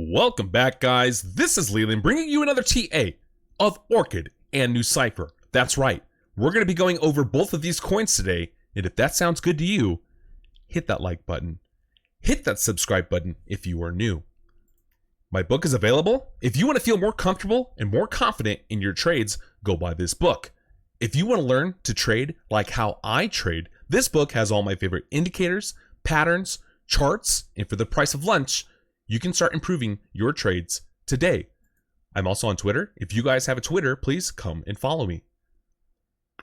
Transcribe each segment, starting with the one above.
Welcome back, guys. This is Leland bringing you another TA of Orchid and NuCypher. That's right. We're going to be going over both of these coins today, and if that sounds good to you, hit that like button. Hit that subscribe button if you are new. My book is available. If you want to feel more comfortable and more confident in your trades, go buy this book. If you want to learn to trade like how I trade, this book has all my favorite indicators, patterns, charts, and for the price of lunch, you can start improving your trades today. I'm also on Twitter. If you guys have a Twitter, please come and follow me.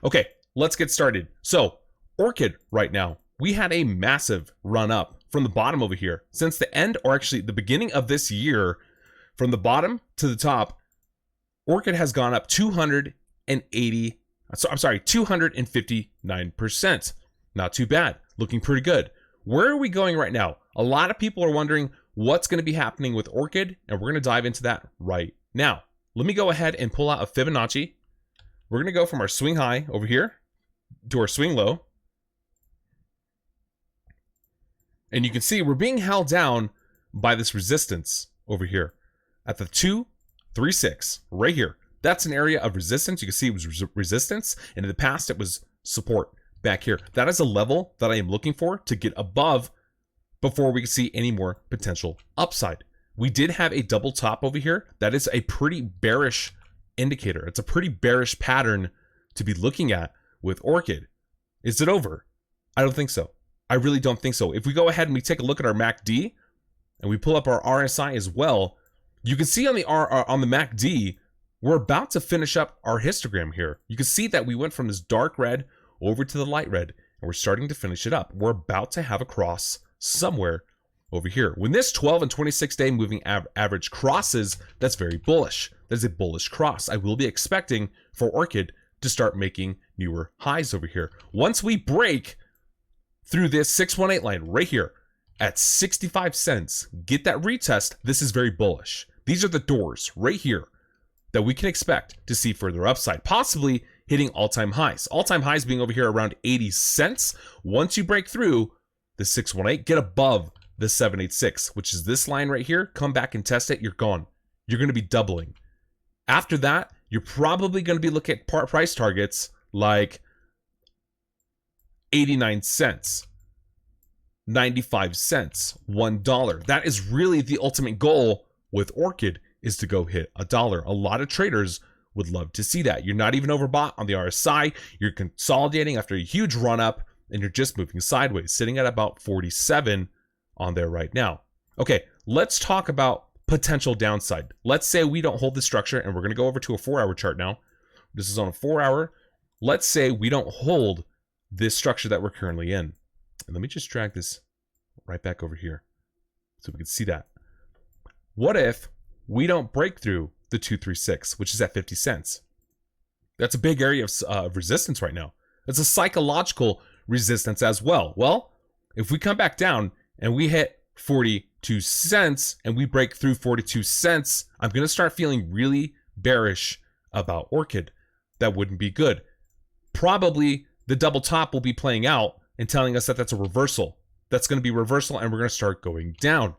Okay, let's get started. So, Orchid right now, we had a massive run up from the bottom over here. Since the end, or actually the beginning of this year, from the bottom to the top, Orchid has gone up 259%. Not too bad, looking pretty good. Where are we going right now? A lot of people are wondering what's going to be happening with Orchid, and we're going to dive into that right now. Let me go ahead and pull out a Fibonacci. We're going to go from our swing high over here to our swing low. And you can see we're being held down by this resistance over here at the 236 right here. That's an area of resistance. You can see it was resistance, and in the past it was support back here. That is a level that I am looking for to get above before we can see any more potential upside. We did have a double top over here. That is a pretty bearish indicator. It's a pretty bearish pattern to be looking at with Orchid. Is it over? I don't think so. I really don't think so. If we go ahead and we take a look at our MACD and we pull up our RSI as well, you can see on the MACD, we're about to finish up our histogram here. You can see that we went from this dark red over to the light red, and we're starting to finish it up. We're about to have a cross somewhere over here. When this 12 and 26 day moving average crosses, that's very bullish. That's a bullish cross. I will be expecting for Orchid to start making newer highs over here. Once we break through this 618 line right here at 65 cents, get that retest, this is very bullish. These are the doors right here that we can expect to see further upside, possibly hitting all-time highs. All-time highs being over here around 80 cents. Once you break through the 618, get above the 786, which is this line right here, come back and test it, you're gone. You're going to be doubling. After that, you're probably going to be looking at price targets like 89 cents, 95 cents, $1. That is really the ultimate goal with Orchid, is to go hit $1. A lot of traders would love to see that. You're not even overbought on the RSI. You're consolidating after a huge run up, and you're just moving sideways, sitting at about 47 on there right now. Okay, let's talk about potential downside. Let's say we don't hold the structure, and we're going to go over to a 4-hour chart now. This is on a 4-hour. Let's say we don't hold this structure that we're currently in. And let me just drag this right back over here so we can see that. What if we don't break through the 236, which is at 50 cents? That's a big area of resistance right now. It's a psychological resistance as well. Well, if we come back down and we hit 42 cents and we break through 42 cents, I'm going to start feeling really bearish about Orchid. That wouldn't be good. Probably the double top will be playing out and telling us that that's a reversal. That's going to be reversal, and we're going to start going down.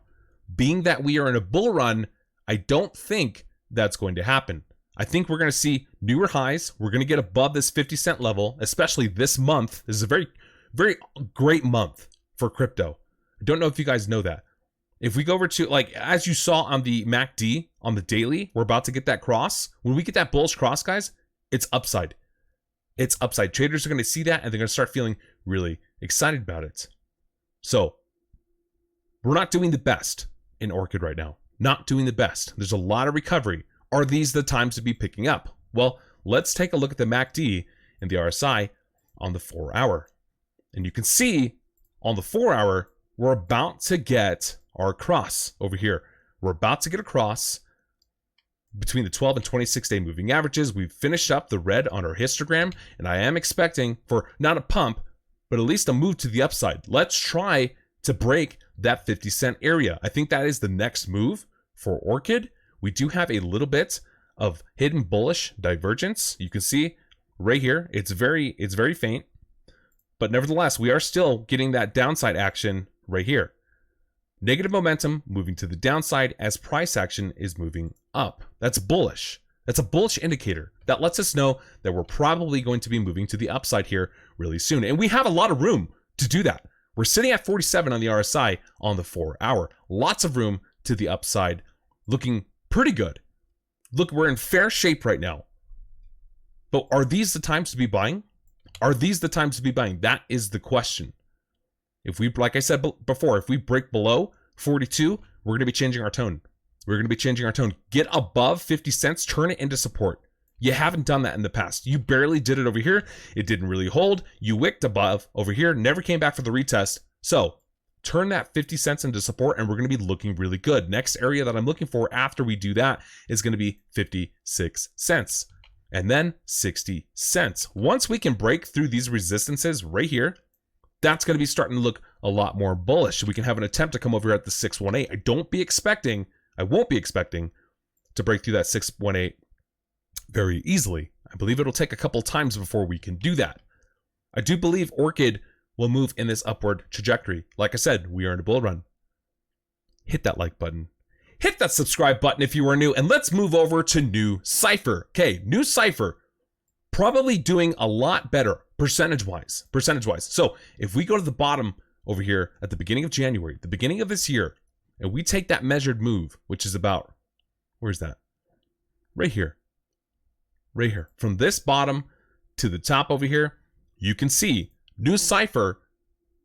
Being that we are in a bull run, I don't think that's going to happen. I think we're going to see newer highs. We're going to get above this 50 cent level, especially this month. This is a very, very great month for crypto. I don't know if you guys know that. If we go over to, like, as you saw on the MACD, on the daily, we're about to get that cross. When we get that bullish cross, guys, it's upside. It's upside. Traders are going to see that, and they're going to start feeling really excited about it. So, we're not doing the best in Orchid right now. Not doing the best. There's a lot of recovery. Are these the times to be picking up? Well, let's take a look at the MACD and the RSI on the 4-hour. And you can see on the 4-hour, we're about to get our cross over here. We're about to get a cross between the 12 and 26 day moving averages. We've finished up the red on our histogram, and I am expecting for not a pump, but at least a move to the upside. Let's try to break that 50 cent area. I think that is the next move for Orchid. We do have a little bit of hidden bullish divergence. You can see right here, it's very faint, but nevertheless, we are still getting that downside action right here. Negative momentum moving to the downside as price action is moving up. That's bullish. That's a bullish indicator. That lets us know that we're probably going to be moving to the upside here really soon. And we have a lot of room to do that. We're sitting at 47 on the RSI on the 4 hour. Lots of room to the upside, looking pretty good. Look, we're in fair shape right now. But are these the times to be buying? Are these the times to be buying? That is the question. If we, like I said before, if we break below 42, we're going to be changing our tone. We're going to be changing our tone. Get above 50 cents, turn it into support. You haven't done that in the past. You barely did it over here. It didn't really hold. You wicked above over here, never came back for the retest. So turn that 50 cents into support and we're going to be looking really good. Next area that I'm looking for after we do that is going to be 56 cents and then 60 cents. Once we can break through these resistances right here, that's going to be starting to look a lot more bullish. We can have an attempt to come over here at the 618. I won't be expecting to break through that 618 very easily. I believe it'll take a couple times before we can do that. I do believe Orchid will move in this upward trajectory. Like I said, we are in a bull run. Hit that like button. Hit that subscribe button if you are new, and let's move over to NuCypher. Okay, NuCypher probably doing a lot better percentage-wise. So if we go to the bottom over here at the beginning of January, the beginning of this year, and we take that measured move, which is about, where's that? Right here. Right here. From this bottom to the top over here, you can see NuCypher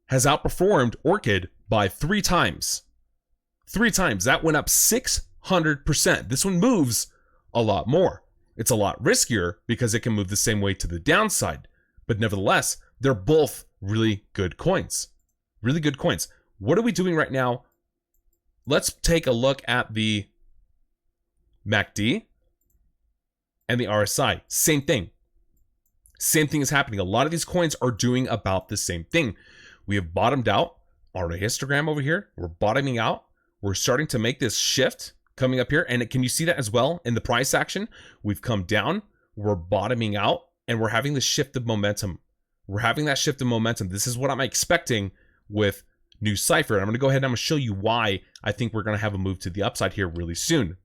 has outperformed Orchid by 3 times. 3 times. That went up 600%. This one moves a lot more. It's a lot riskier because it can move the same way to the downside. But nevertheless, they're both really good coins. Really good coins. What are we doing right now? Let's take a look at the MACD and the RSI. Same thing. Same thing is happening. A lot of these coins are doing about the same thing. We have bottomed out on a histogram over here. We're bottoming out. We're starting to make this shift coming up here. And can you see that as well in the price action? We've come down. We're bottoming out and we're having the shift of momentum. We're having that shift of momentum. This is what I'm expecting with NuCypher. And I'm going to go ahead and I'm going to show you why I think we're going to have a move to the upside here really soon.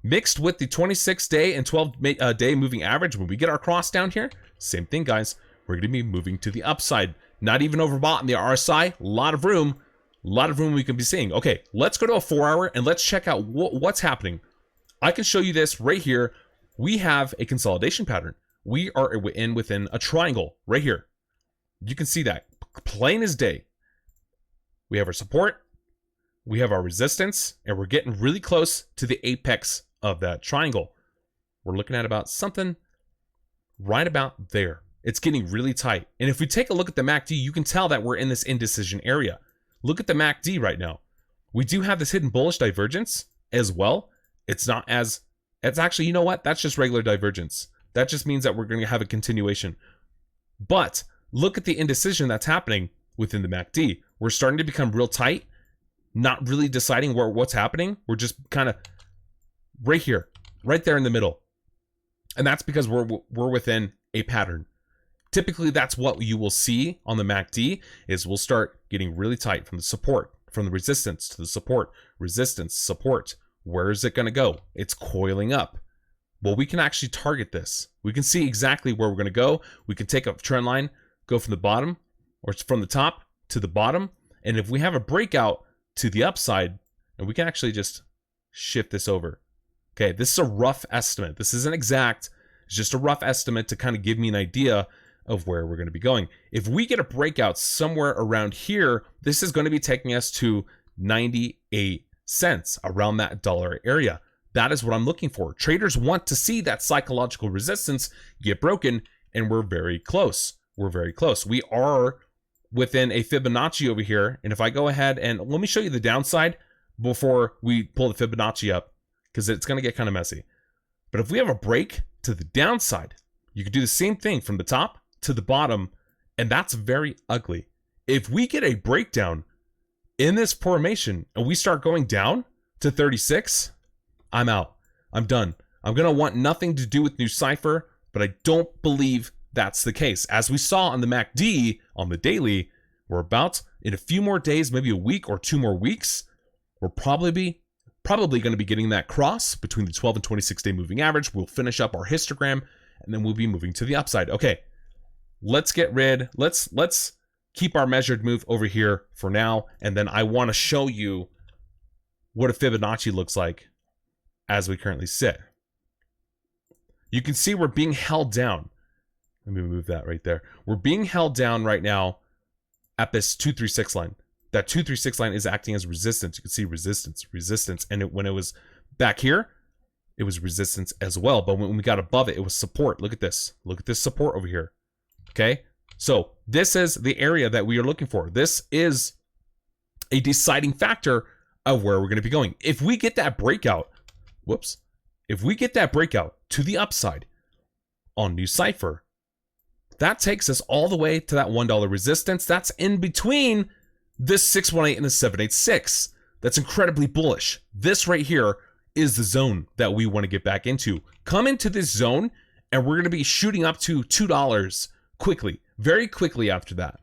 Mixed with the 26-day and 12-day moving average, when we get our cross down here, same thing, guys. We're going to be moving to the upside. Not even overbought in the RSI. A lot of room we can be seeing. Okay, let's go to a 4-hour and let's check out what's happening. I can show you this right here. We have a consolidation pattern. We are within a triangle right here. You can see that plain as day. We have our support, we have our resistance, and we're getting really close to the apex of that triangle. We're looking at about something right about there. It's getting really tight. And if we take a look at the MACD, you can tell that we're in this indecision area. Look at the MACD right now. We do have this hidden bullish divergence as well. It's actually, you know what? That's just regular divergence. That just means that we're going to have a continuation. But look at the indecision that's happening within the MACD. We're starting to become real tight, not really deciding what's happening. We're just kind of right here, right there in the middle. And that's because we're within a pattern. Typically, that's what you will see on the MACD is we'll start getting really tight from the support, from the resistance to the support, resistance, support. Where is it going to go? It's coiling up. Well, we can actually target this. We can see exactly where we're going to go. We can take a trend line, go from the bottom or from the top to the bottom. And if we have a breakout to the upside, and we can actually just shift this over. Okay, this is a rough estimate. This isn't exact. It's just a rough estimate to kind of give me an idea of where we're going to be going. If we get a breakout somewhere around here, this is going to be taking us to 98 cents, around that dollar area. That is what I'm looking for. Traders want to see that psychological resistance get broken, and we're very close. We're very close. We are within a Fibonacci over here. And if I go ahead and let me show you the downside before we pull the Fibonacci up, because it's going to get kind of messy. But if we have a break to the downside, you could do the same thing from the top to the bottom, and that's very ugly. If we get a breakdown in this formation and we start going down to 36, I'm out. I'm done. I'm going to want nothing to do with NuCypher, but I don't believe that's the case. As we saw on the MACD on the daily, we're about in a few more days, maybe a week or 2 more weeks, we're probably going to be getting that cross between the 12 and 26 day moving average. We'll finish up our histogram, and then we'll be moving to the upside. Okay, let's keep our measured move over here for now, and then I want to show you what a Fibonacci looks like as we currently sit. You can see we're being held down. Let me move that right there. We're being held down right now at this 236 line. That 236 line is acting as resistance. You can see resistance. And when it was back here, it was resistance as well. But when we got above it, it was support. Look at this. Look at this support over here. Okay? So this is the area that we are looking for. This is a deciding factor of where we're going to be going. If we get that breakout, if we get that breakout to the upside on NuCypher, that takes us all the way to that $1 resistance. That's in between this 618 and the 786. That's incredibly bullish. This right here is the zone that we want to get back into. Come into this zone, and we're going to be shooting up to $2 quickly, very quickly after that.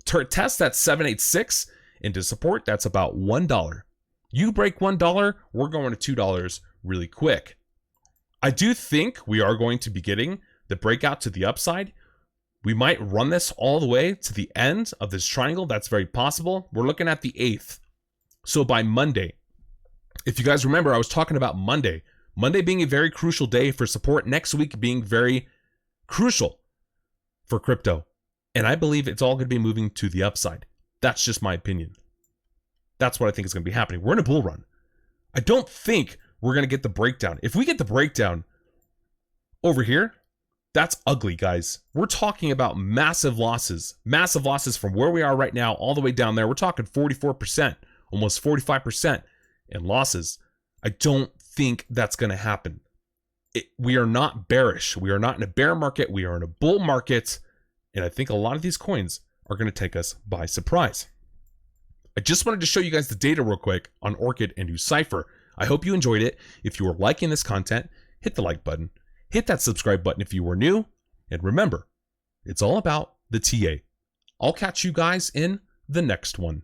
To test that 786 into support, that's about $1. You break $1, we're going to $2 really quick. I do think we are going to be getting the breakout to the upside. We might run this all the way to the end of this triangle. That's very possible. We're looking at the 8th. So by Monday, if you guys remember, I was talking about Monday being a very crucial day for support, next week being very crucial for crypto. And I believe it's all going to be moving to the upside. That's just my opinion. That's what I think is going to be happening. We're in a bull run. I don't think we're going to get the breakdown. If we get the breakdown over here, that's ugly, guys. We're talking about massive losses from where we are right now all the way down there. We're talking 44%, almost 45% in losses. I don't think that's going to happen. We are not bearish. We are not in a bear market. We are in a bull market. And I think a lot of these coins are going to take us by surprise. I just wanted to show you guys the data real quick on Orchid and NuCypher. I hope you enjoyed it. If you are liking this content, hit the like button. Hit that subscribe button if you were new. And remember, it's all about the TA. I'll catch you guys in the next one.